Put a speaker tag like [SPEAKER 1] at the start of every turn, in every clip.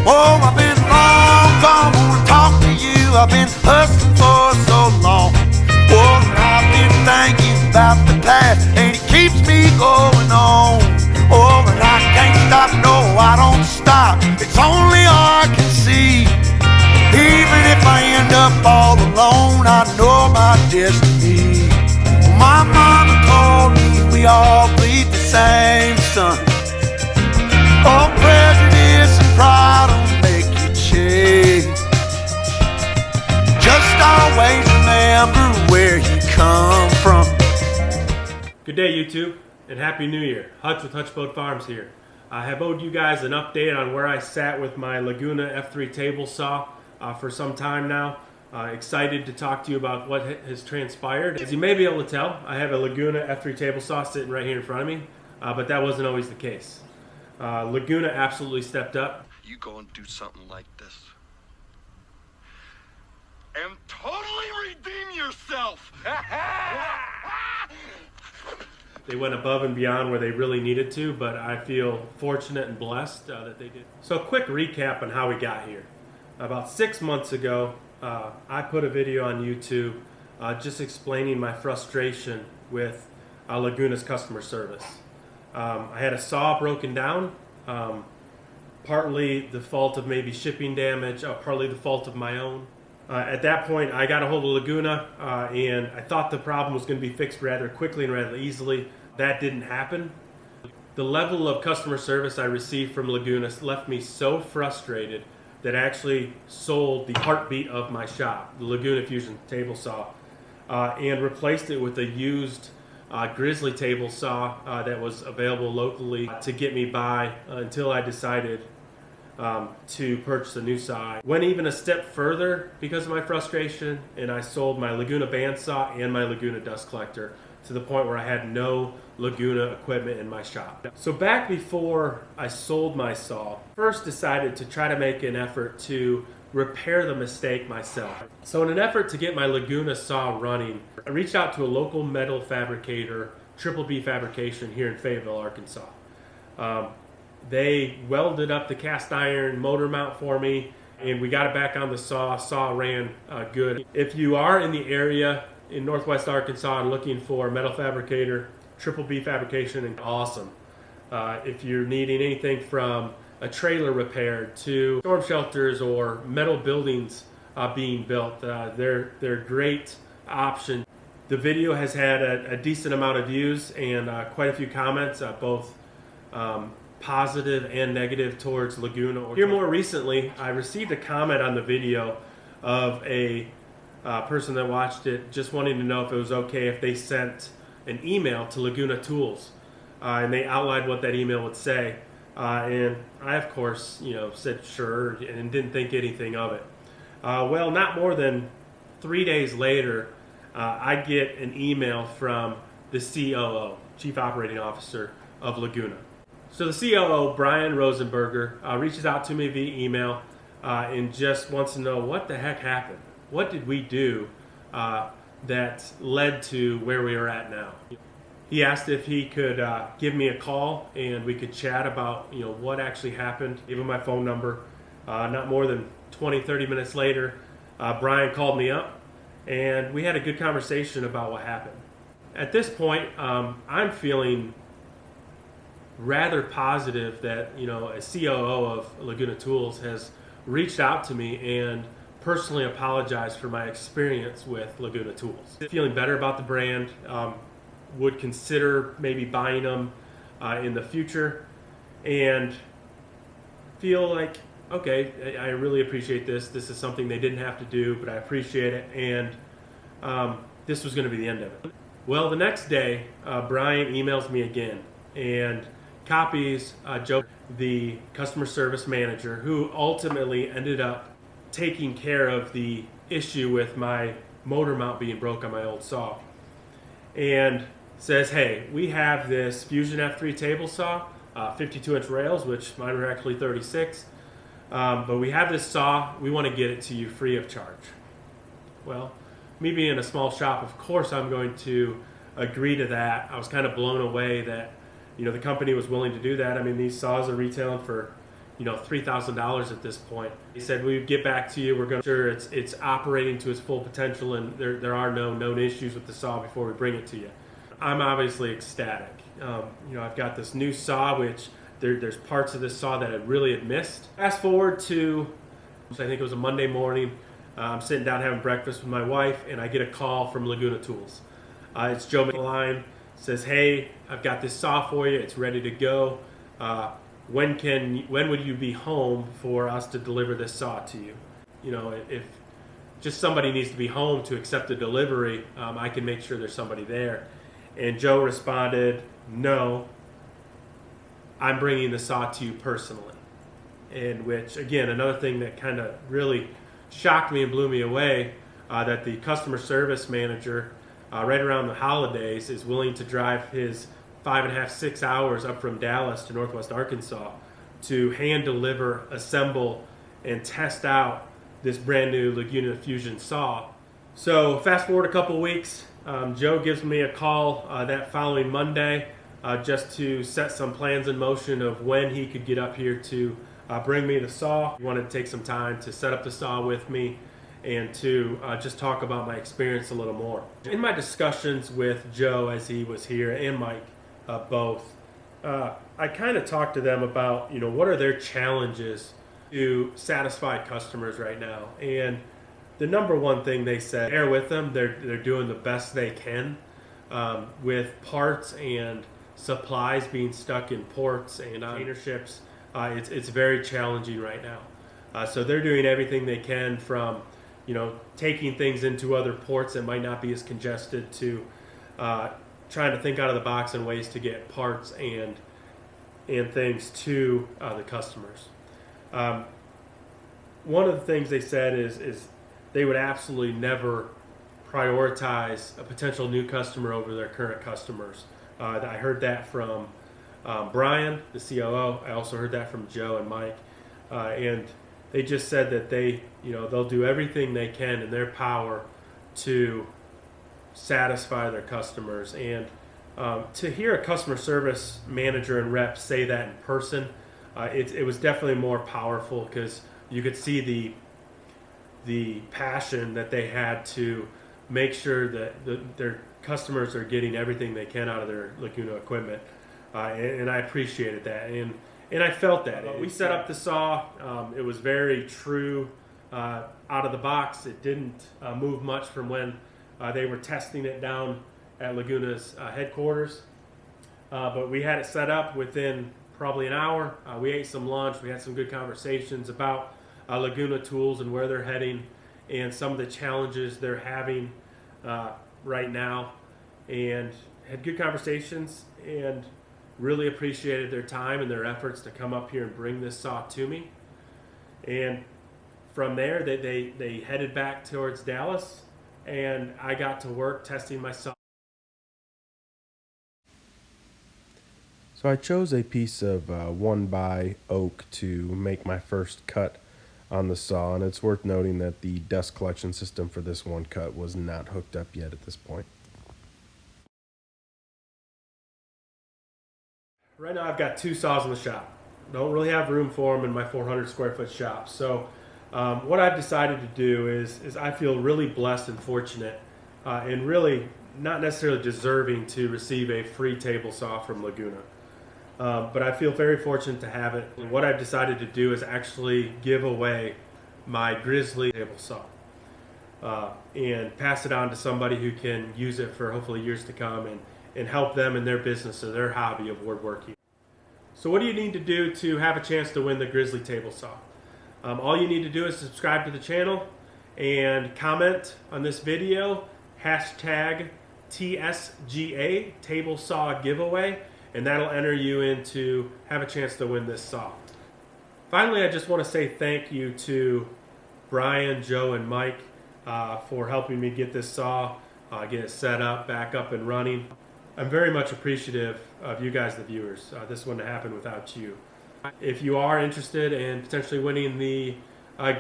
[SPEAKER 1] Oh, I've been long gone, wanna talk to you. I've been hustling for so long. Oh, I've been thinking about the past, and it keeps me going on. Oh, and I can't stop, no, I don't stop. It's only I can see. Even if I end up all alone, I know my destiny. My mama told me we all bleed the same sun. Oh, prejudice and pride don't make you change. Just always remember where you come from.
[SPEAKER 2] Good day, YouTube, and Happy New Year. Hutch with Hutchboat Farms here. I have owed you guys an update on where I sat with my Laguna F3 table saw for some time now. Excited to talk to you about what has transpired. As you may be able to tell, I have a Laguna F3 table saw sitting right here in front of me, but that wasn't always the case. Laguna absolutely stepped up.
[SPEAKER 3] You go and do something like this and totally redeem yourself.
[SPEAKER 2] They went above and beyond where they really needed to, but I feel fortunate and blessed that they did. So a quick recap on how we got here. About 6 months ago, I put a video on YouTube just explaining my frustration with Laguna's customer service. I had a saw broken down, partly the fault of maybe shipping damage, partly the fault of my own. At that point, I got a hold of Laguna, and I thought the problem was going to be fixed rather quickly and rather easily. That didn't happen. The level of customer service I received from Laguna left me so frustrated that I actually sold the heartbeat of my shop, the Laguna Fusion table saw, and replaced it with a used Grizzly table saw that was available locally to get me by until I decided to purchase a new saw. Went even a step further because of my frustration, and I sold my Laguna bandsaw and my Laguna dust collector to the point where I had no Laguna equipment in my shop. So back before I sold my saw, first decided to try to make an effort to repair the mistake myself. So in an effort to get my Laguna saw running, I reached out to a local metal fabricator, Triple B Fabrication, here in Fayetteville, Arkansas. They welded up the cast iron motor mount for me, and we got it back on the saw. Saw ran good. If you are in the area in Northwest Arkansas and looking for a metal fabricator, Triple B Fabrication, and awesome. If you're needing anything from a trailer repaired to storm shelters or metal buildings being built, they're great option. The video has had a decent amount of views and quite a few comments, both positive and negative towards Laguna. Here more recently, I received a comment on the video of a person that watched it just wanting to know if it was okay if they sent an email to Laguna Tools, and they outlined what that email would say, and I of course said sure and didn't think anything of it. Well, not more than 3 days later, I get an email from the COO, Chief Operating Officer of Laguna. So the COO, Brian Rosenberger, reaches out to me via email and just wants to know what the heck happened. What did we do that led to where we are at now? He asked if he could give me a call and we could chat about what actually happened. Gave him my phone number. Not more than 20-30 minutes later, Brian called me up and we had a good conversation about what happened. At this point, I'm feeling rather positive that a COO of Laguna Tools has reached out to me and personally apologized for my experience with Laguna Tools. Feeling better about the brand, would consider maybe buying them in the future, and feel like, okay, I really appreciate this. This is something they didn't have to do, but I appreciate it, and this was going to be the end of it. Well, the next day, Brian emails me again and copies Joe, the customer service manager, who ultimately ended up taking care of the issue with my motor mount being broke on my old saw, and says, hey, we have this Fusion F3 table saw, 52-inch rails, which mine were actually 36, but we have this saw, we want to get it to you free of charge. Well, me being a small shop, of course I'm going to agree to that. I was kind of blown away that the company was willing to do that. I mean, these saws are retailing for $3,000 at this point. He said, we would get back to you. We're going to sure it's operating to its full potential, and there are no known issues with the saw before we bring it to you. I'm obviously ecstatic. I've got this new saw, which there's parts of this saw that I really had missed. Fast forward to, I think it was a Monday morning. I'm sitting down having breakfast with my wife, and I get a call from Laguna Tools. It's Joe McLean. Says, hey, I've got this saw for you. It's ready to go. When would you be home for us to deliver this saw to you? If just somebody needs to be home to accept the delivery, I can make sure there's somebody there. And Joe responded, no, I'm bringing the saw to you personally. And which, again, another thing that kind of really shocked me and blew me away, that the customer service manager right around the holidays is willing to drive his 5.5, 6 hours up from Dallas to Northwest Arkansas to hand deliver, assemble, and test out this brand new Laguna Fusion saw. So fast forward a couple weeks, Joe gives me a call that following Monday just to set some plans in motion of when he could get up here to bring me the saw. He wanted to take some time to set up the saw with me and to just talk about my experience a little more. In my discussions with Joe as he was here, and Mike, both, I kind of talked to them about, what are their challenges to satisfy customers right now. And the number one thing they said, bear with them, they're doing the best they can with parts and supplies being stuck in ports and container ships. It's very challenging right now. So they're doing everything they can, from taking things into other ports that might not be as congested, to trying to think out of the box and ways to get parts and things to the customers. One of the things they said is they would absolutely never prioritize a potential new customer over their current customers. I heard that from Brian, the COO. I also heard that from Joe and Mike, and they just said that they'll do everything they can in their power to satisfy their customers. And to hear a customer service manager and rep say that in person, it was definitely more powerful, because you could see the passion that they had to make sure that their customers are getting everything they can out of their Laguna equipment, and I appreciated that, and I felt that. We set up the saw. It was very true out of the box. It didn't move much from when they were testing it down at Laguna's headquarters, but we had it set up within probably an hour. We ate some lunch. We had some good conversations about Laguna Tools and where they're heading and some of the challenges they're having right now, and had good conversations, and really appreciated their time and their efforts to come up here and bring this saw to me. And from there, they headed back towards Dallas, and I got to work testing my saw.
[SPEAKER 4] So I chose a piece of 1x oak to make my first cut on the saw, and it's worth noting that the dust collection system for this one cut was not hooked up yet at this point.
[SPEAKER 2] Right now I've got two saws in the shop. Don't really have room for them in my 400 square foot shop. So what I've decided to do is I feel really blessed and fortunate and really not necessarily deserving to receive a free table saw from Laguna. But I feel very fortunate to have it. And what I've decided to do is actually give away my Grizzly table saw and pass it on to somebody who can use it for hopefully years to come and help them in their business or their hobby of woodworking. So what do you need to do to have a chance to win the Grizzly table saw? All you need to do is subscribe to the channel and comment on this video, hashtag TSGA, table saw giveaway, and that'll enter you in to have a chance to win this saw. Finally, I just want to say thank you to Brian, Joe, and Mike for helping me get this saw, get it set up, back up and running. I'm very much appreciative of you guys, the viewers. This wouldn't have happened without you. If you are interested in potentially winning the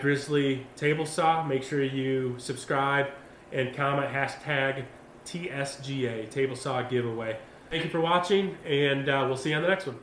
[SPEAKER 2] Grizzly table saw, make sure you subscribe and comment hashtag TSGA, table saw giveaway. Thank you for watching, and we'll see you on the next one.